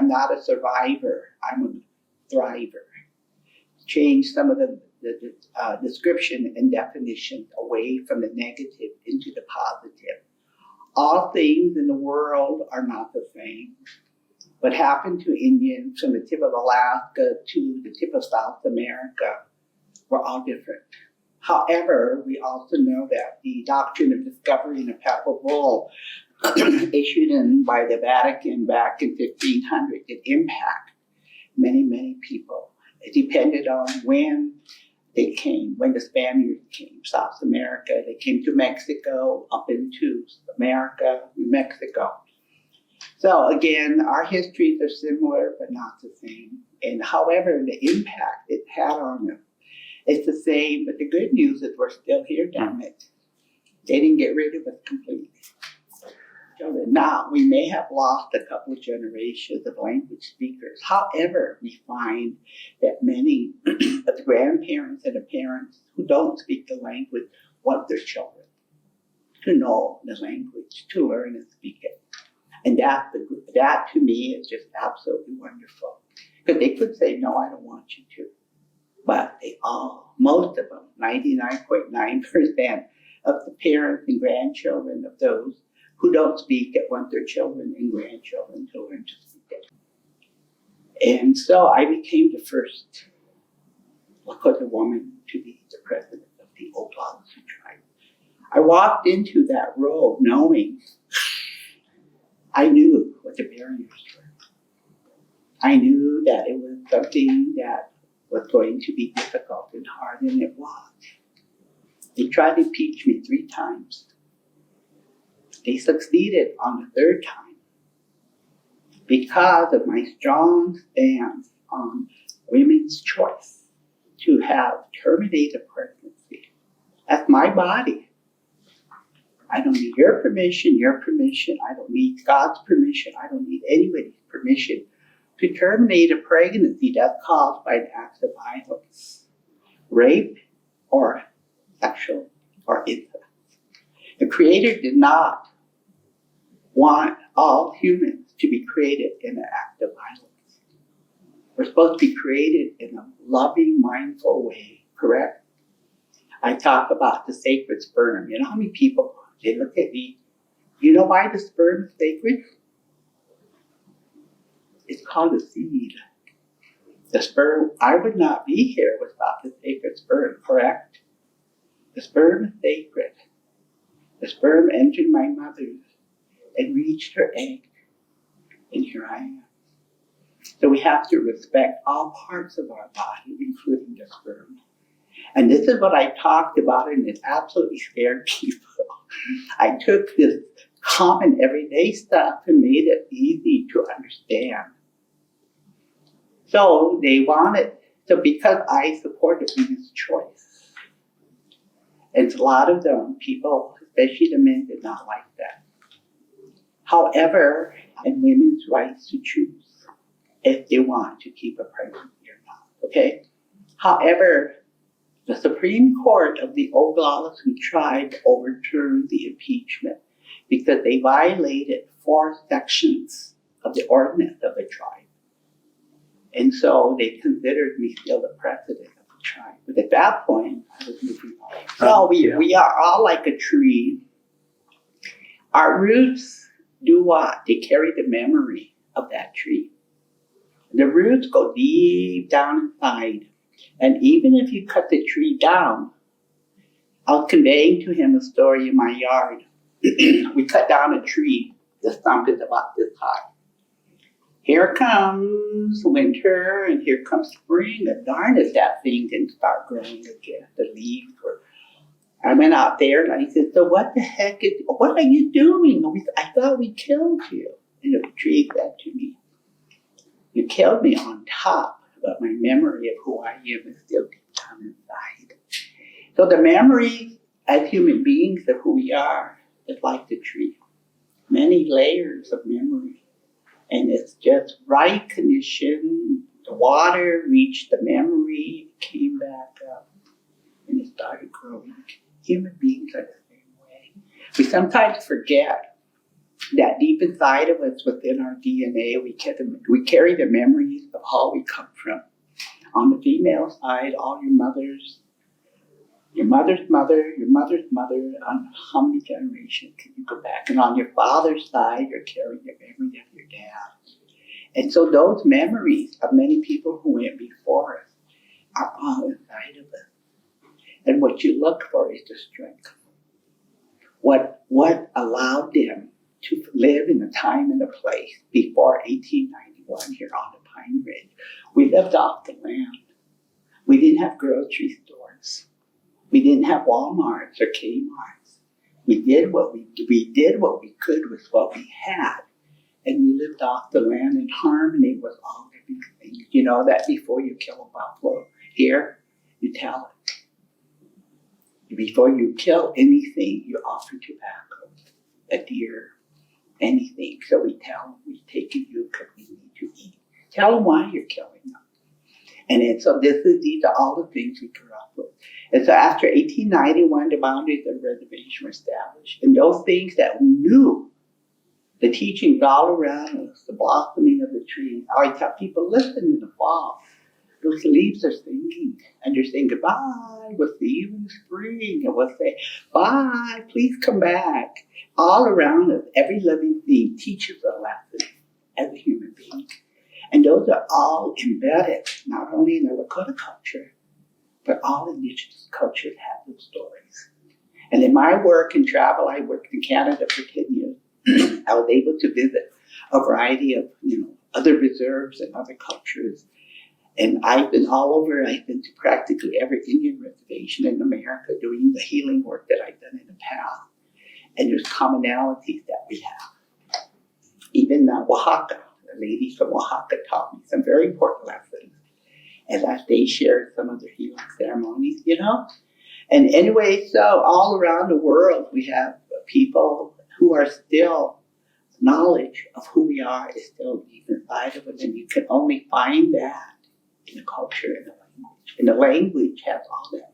I'm not a survivor, I'm a thriver. Change some of the description and definition away from the negative into the positive. All things in the world are not the same. What happened to Indians from the tip of Alaska to the tip of South America were all different. However, we also know that the doctrine of discovery in a papal bull issued by the Vatican back in 1500 did impact many, many people. It depended on when they came, when the Spaniards came, South America. They came to Mexico, up into America, New Mexico. So again, our histories are similar, but not the same. And however, the impact it had on them, it's the same, but the good news is we're still here, damn it. They didn't get rid of us completely. So now, we may have lost a couple of generations of language speakers. However, we find that many of the grandparents and the parents who don't speak the language want their children to know the language, to learn and speak it. And that to me is just absolutely wonderful. Because they could say, no, I don't want you to. But most of them, 99.9% of the parents and grandchildren of those who don't speak it want their children and grandchildren to learn to speak it. And so I became the first Lakota woman to be the president of the Oglala tribe. I walked into that role knowing I knew what the barriers were. I knew that it was something that was going to be difficult and hard, and it was. They tried to impeach me 3 times. They succeeded on the 3rd time because of my strong stance on women's choice to have terminated pregnancy. That's my body. I don't need your permission. I don't need God's permission. I don't need anybody's permission to terminate a pregnancy that's caused by an act of violence, rape, or sexual or incest. The Creator did not want all humans to be created in an act of violence. We're supposed to be created in a loving, mindful way, correct? I talk about the sacred sperm. You know how many people, they look at me, you know why the sperm is sacred? It's called a seed. The sperm, I would not be here without the sacred sperm, correct? The sperm is sacred. The sperm entered my mother and reached her egg, and here I am. So we have to respect all parts of our body, including the sperm. And this is what I talked about, and it absolutely scared people. I took this common everyday stuff and made it easy to understand. So they wanted, so because I supported women's choice, and a lot of them, people, especially the men, did not like that. However, and women's rights to choose if they want to keep a pregnancy or not, okay? However, the Supreme Court of the Oglala tribe overturned the impeachment because they violated 4 sections of the ordinance of the tribe. And so they considered me still the president of the tribe. But at that point, I was moving on. So we are all like a tree. Our roots do what? They carry the memory of that tree. The roots go deep down inside. And even if you cut the tree down, I was conveying to him a story in my yard. We cut down a tree. The stump is about this high. Here comes winter, and here comes spring, and darn it, that thing didn't start growing again. The leaves were. I went out there, and I said, so what the heck what are you doing? I thought we killed you. And the tree said to me, you killed me on top, but my memory of who I am is still deep down inside. So the memory as human beings of who we are is like the tree. Many layers of memory. And it's just right condition. The water reached the memory, came back up, and it started growing. Human beings are the same way. We sometimes forget that deep inside of us, within our DNA, we carry the memories of how we come from. On the female side, all your mother's mother, your mother's mother, on how many generations can you go back? And on your father's side, you're carrying the memory of your dad. And so those memories of many people who went before us are all inside of us. And what you look for is the strength. What allowed them to live in a time and a place before 1891 here on the Pine Ridge. We lived off the land. We didn't have grocery stores. We didn't have Walmarts or Kmarts. We did what we could with what we had. And we lived off the land in harmony with all living things. You know that before you kill a buffalo here, you tell it. Before you kill anything, you offer tobacco, a deer, anything. So we tell them, we take you because we need to eat. Tell them why you're killing them. And so these are all the things we grew up with. And so after 1891, the boundaries of the reservation were established. And those things that we knew, the teachings all around us, the blossoming of the trees. I always tell people, listen in the fall. Those leaves are singing, and you're saying goodbye. We'll see you in the spring, and we'll say bye. Please come back. All around us, every living thing teaches a lesson as a human being, and those are all embedded not only in the Lakota culture, but all indigenous cultures have those stories. And in my work and travel, I worked in Canada for 10 years. I was able to visit a variety of other reserves and other cultures. And I've been all over. I've been to practically every Indian reservation in America doing the healing work that I've done in the past. And there's commonalities that we have. Even Oaxaca, the ladies from Oaxaca taught me some very important lessons. And as they shared some of their healing ceremonies, And anyway, so all around the world, we have people who are still, knowledge of who we are is still deep inside of us. And you can only find that in the culture and the language. And the language has all that